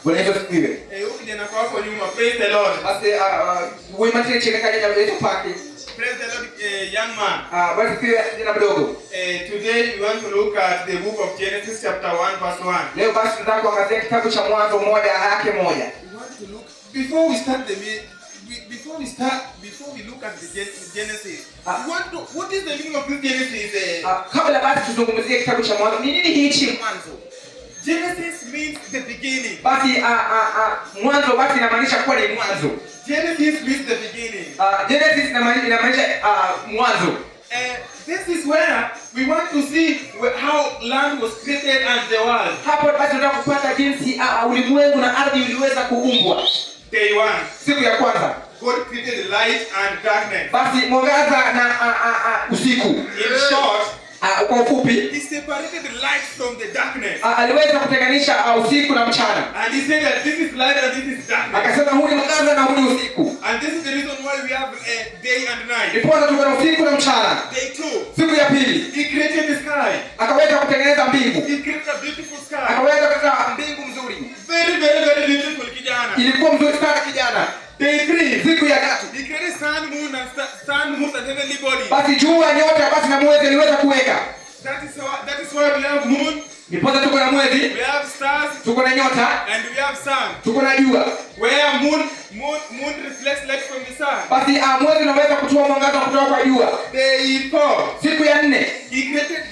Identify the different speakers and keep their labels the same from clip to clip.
Speaker 1: Bwana Yesu asifiwe.
Speaker 2: Huyu kijana kwa hapo nyuma, praise the Lord.
Speaker 1: Basi wewe mtende chini kaja ya Yesu pake.
Speaker 2: Praise the Lord, young man.
Speaker 1: Basi pia kijana mdogo.
Speaker 2: Today we want to look at the book of Genesis chapter 1 verse 1.
Speaker 1: Leo basi tunataka kuangazia kitabu cha Mwanzo 1:1.
Speaker 2: We want to look before we look at the Genesis. What is the meaning of this Genesis?
Speaker 1: Kabla basi tuzungumzie kitabu cha Mwanzo. Ni nini hichi Mwanzo?
Speaker 2: Genesis means the beginning.
Speaker 1: Basi Mwanzo basi inamaanisha kuwa ni mwanzo.
Speaker 2: Genesis means the beginning.
Speaker 1: Genesis inamaanisha mwanzo.
Speaker 2: This is where we want to see how land was created and the world.
Speaker 1: Hapo basi tunataka kupata jinsi ulimwengu na ardhi uliweza kuumbwa.
Speaker 2: Day 1.
Speaker 1: Siku ya kwanza.
Speaker 2: God created light and darkness.
Speaker 1: Basi mwangaza na usiku.
Speaker 2: In short,
Speaker 1: kwa ufupi,
Speaker 2: he separated the light from the darkness.
Speaker 1: Aliweza kutenganisha usiku na mchana.
Speaker 2: And he said that this is light and this is darkness.
Speaker 1: Akasema huu ni mwangaza na huu ni usiku.
Speaker 2: And this is the reason why we have day and night.
Speaker 1: Ndipo tuko na usiku na mchana.
Speaker 2: Day 2.
Speaker 1: Siku ya pili.
Speaker 2: He created the sky.
Speaker 1: Akaweza kutengeneza mbingu.
Speaker 2: He created a beautiful sky.
Speaker 1: Akaweza kutengeneza mbingu nzuri.
Speaker 2: Very, very, very beautiful kijana.
Speaker 1: Ilikuwa mzuri sana kijana.
Speaker 2: Day 3.
Speaker 1: Siku ya 3.
Speaker 2: He created sun, moon and heavenly body.
Speaker 1: Basi jua, nyota, basi na mwezi aliweza kuweka.
Speaker 2: That is why we have moon.
Speaker 1: Ndipo tuko na mwezi.
Speaker 2: We have stars.
Speaker 1: Tuko na nyota.
Speaker 2: And we have sun.
Speaker 1: Tuko na jua.
Speaker 2: Where moon reflects light from the sun.
Speaker 1: Basi mwezi unaweza kutoa mwangaza kutoka kwa jua.
Speaker 2: Day 4.
Speaker 1: Siku ya 4.
Speaker 2: He created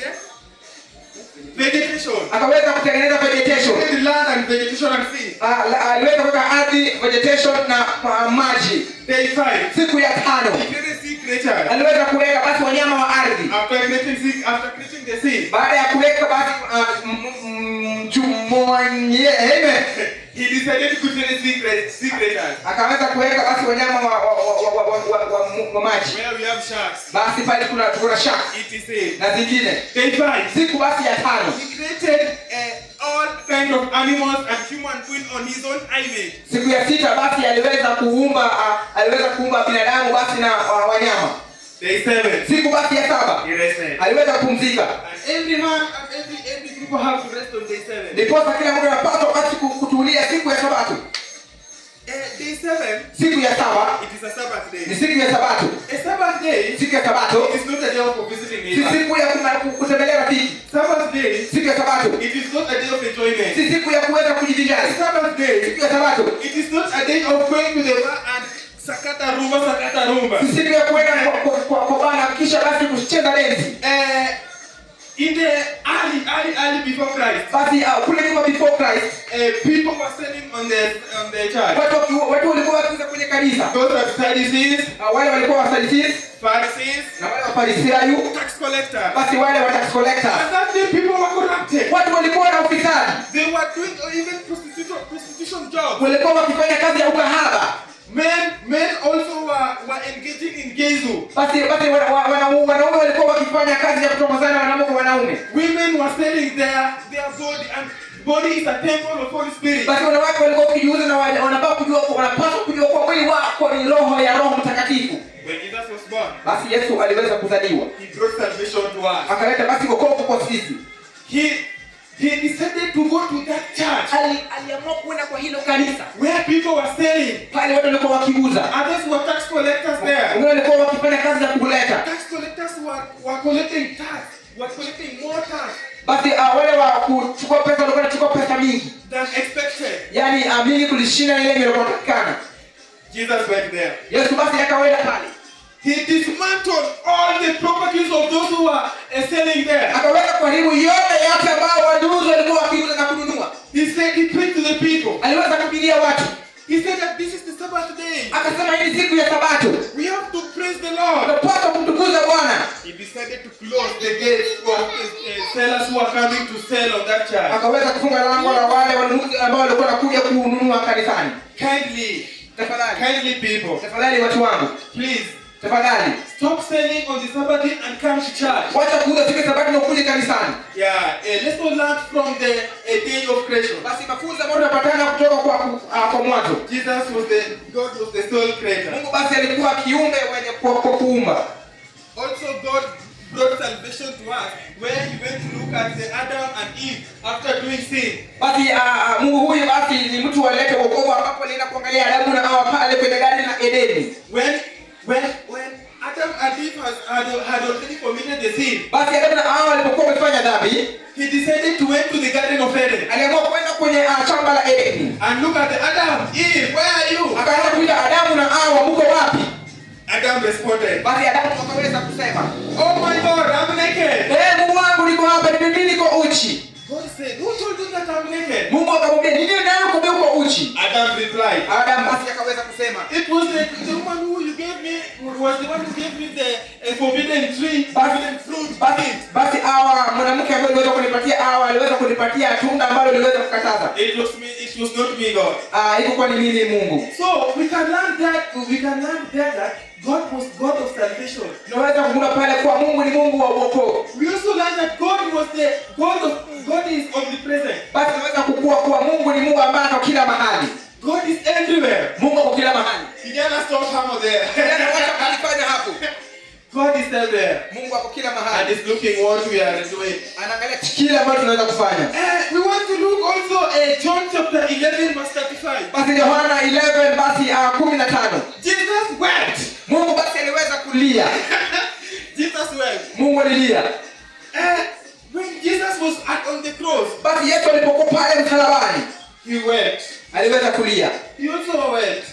Speaker 2: vegetation.
Speaker 1: Akaweza kutengeneza vegetation.
Speaker 2: The land and vegetation and sea.
Speaker 1: Aliweza kuweka ardhi, vegetation na maji.
Speaker 2: Day 5.
Speaker 1: Siku ya 5.
Speaker 2: He created sea creatures.
Speaker 1: Aliweza kuweka basi wanyama wa ardhi.
Speaker 2: After creating the sea.
Speaker 1: Baada ya kuweka basi amen.
Speaker 2: He decided to create sea creatures.
Speaker 1: Akaweza kuweka basi wanyama wa maji.
Speaker 2: Where we have sharks.
Speaker 1: Basi pale kuna sharks.
Speaker 2: Etc.
Speaker 1: Na zingine.
Speaker 2: Day 5.
Speaker 1: Siku basi ya 5.
Speaker 2: He created all kind of animals and human being on his own image.
Speaker 1: Siku ya 6 basi aliweza kuumba binadamu basi na wanyama.
Speaker 2: Day 7.
Speaker 1: Siku basi ya 7.
Speaker 2: He rested.
Speaker 1: Aliweza kupumzika.
Speaker 2: And every man and every people have to rest on day 7.
Speaker 1: Ndipo kila mtu anapaswa basi kutulia siku ya Sabato.
Speaker 2: Day 7.
Speaker 1: Siku ya 7.
Speaker 2: It is a Sabbath day.
Speaker 1: Ni siku ya Sabato.
Speaker 2: A Sabbath day.
Speaker 1: Siku ya Sabato.
Speaker 2: It is not a day of visiting
Speaker 1: Si
Speaker 2: neighbors.
Speaker 1: siku ya kutembelea rafiki.
Speaker 2: Sabbath day.
Speaker 1: Siku ya Sabato.
Speaker 2: It is not a day of enjoyment.
Speaker 1: Si siku ya kuweza kujivinjari.
Speaker 2: Sabbath day.
Speaker 1: Siku ya Sabato.
Speaker 2: It is not a day of going to the bar and sakata rumba.
Speaker 1: Si siku ya kwenda kwa bana kisha basi kucheza densi.
Speaker 2: In the early before Christ.
Speaker 1: Basi kule nyuma before Christ,
Speaker 2: people were standing on the church.
Speaker 1: Watu walikuwa wakiuza kwenye kanisa.
Speaker 2: Those are Sadducees,
Speaker 1: Wale walikuwa Wasadducees,
Speaker 2: Pharisees,
Speaker 1: na wale Wafarisayo,
Speaker 2: tax collectors.
Speaker 1: basi wale wa tax collectors.
Speaker 2: And that day people were corrupted.
Speaker 1: Watu walikuwa na ufisadi.
Speaker 2: They were doing even prostitution jobs.
Speaker 1: Walikuwa wakifanya kazi ya ukahaba.
Speaker 2: Men also were engaging in gayzu.
Speaker 1: Basi wanaume walikuwa wakifanya kazi ya kutomazana wanaume kwa wanaume.
Speaker 2: Women were selling their body, and body is a temple of Holy Spirit.
Speaker 1: Basi wanawake walikuwa wakijiuza na wanapaswa kujua kwa mwili wako ni roho ya Roho Mtakatifu.
Speaker 2: When Jesus was born,
Speaker 1: basi Yesu aliweza kuzaliwa.
Speaker 2: He brought salvation to us.
Speaker 1: Akaleta basi wokovu kwa sisi.
Speaker 2: He decided to go to that church.
Speaker 1: Aliamua kwenda kwa hilo kanisa.
Speaker 2: Where people were selling.
Speaker 1: Pale watu walikuwa wakiuza.
Speaker 2: Others were tax collectors there.
Speaker 1: Wengine walikuwa wakifanya kazi za kuleta.
Speaker 2: Tax collectors were collecting tax. Were collecting more tax.
Speaker 1: Basi wale wa kuchukua pesa walikuwa wanachukua pesa mingi
Speaker 2: than expected.
Speaker 1: Yaani mingi kulishinda ile iliyopatikana.
Speaker 2: Jesus went there.
Speaker 1: Yesu basi akaenda pale.
Speaker 2: He dismantled all the properties of those who were selling there.
Speaker 1: Akaweka kuharibu yote ambao wanunuzi walikuwa wakiuza na kununua.
Speaker 2: He said, he preached to the people.
Speaker 1: Aliweza kupigia watu.
Speaker 2: He said that this is the Sabbath day.
Speaker 1: Akasema hii siku ya Sabato.
Speaker 2: We have to praise the Lord.
Speaker 1: Tunapaswa kumtukuza Bwana.
Speaker 2: He decided to close the gates for sellers who are coming to sell on that church.
Speaker 1: Akaweza kufunga lango la wale wanunuzi ambao walikuwa wanakuja kununua kanisani.
Speaker 2: Kindly people.
Speaker 1: Tafadhali watu wangu.
Speaker 2: Please.
Speaker 1: Tafadhali.
Speaker 2: Stop selling on the Sabbath day and come to church.
Speaker 1: Wacha kuuza siku ya Sabato na ukuje kanisani.
Speaker 2: Yeah, let's learn from the day of creation.
Speaker 1: Basi mafunzo ambayo tunapatana kutoka kwa mwanzo.
Speaker 2: God was the sole creator.
Speaker 1: Mungu basi alikuwa kiumbe mwenye kuumba.
Speaker 2: Also God brought salvation to us where he went to look at the Adam and Eve after doing sin.
Speaker 1: Basi Mungu huyu basi ni mtu alete wokovu, ambapo alienda kuangalia Adamu na Hawa pale kwenye gari la Edeni.
Speaker 2: When Adam and Eve had already committed the sin,
Speaker 1: basi Adamu na Hawa walipokuwa wamefanya dhambi,
Speaker 2: he decided to went to the Garden of Eden.
Speaker 1: aliamua kwenda kwenye shamba la Edeni.
Speaker 2: And look at Adam, Eve, where are you?
Speaker 1: Akaanza kuita Adamu na Hawa, mko wapi?
Speaker 2: Adam responded,
Speaker 1: basi Adamu akaweza kusema,
Speaker 2: oh my God, I'm naked.
Speaker 1: Mungu wangu niko hapa, mimi niko uchi.
Speaker 2: God said, who told you that I'm naked?
Speaker 1: Mungu akamwambia, nini ndio kumbe uko uchi?
Speaker 2: Adam replied,
Speaker 1: Adam basi akaweza kusema,
Speaker 2: it was the woman who you gave me, was the one who gave me the forbidden tree, forbidden fruit.
Speaker 1: Basi Hawa, mwanamke ambaye aliweza kunipatia Hawa, aliweza kunipatia tunda ambalo liweza kukataza.
Speaker 2: It was not me, God.
Speaker 1: Ilikuwa ni mimi Mungu.
Speaker 2: So we can learn that God was God of salvation.
Speaker 1: Tunaweza kuona pale kwa Mungu ni Mungu wa wokovu.
Speaker 2: We also learn that God is omnipresent.
Speaker 1: Basi tunaweza kukua kwa Mungu ni Mungu ambaye ako kila mahali.
Speaker 2: God is everywhere.
Speaker 1: Mungu ako kila mahali.
Speaker 2: Kijana stop hapo there.
Speaker 1: Wacha alifanya hapo.
Speaker 2: God is everywhere.
Speaker 1: Mungu ako kila mahali.
Speaker 2: And is looking what we are doing.
Speaker 1: Anaangalia kile ambacho tunaweza kufanya.
Speaker 2: We want to look also at John chapter 11 verse 35.
Speaker 1: Basi Yohana 11 basi 15.
Speaker 2: Jesus wept.
Speaker 1: Mungu basi aliweza kulia.
Speaker 2: Jesus wept.
Speaker 1: Mungu alilia.
Speaker 2: When Jesus was on the cross,
Speaker 1: basi Yesu alipokuwa pale msalabani,
Speaker 2: he wept.
Speaker 1: aliweza kulia.
Speaker 2: He also wept.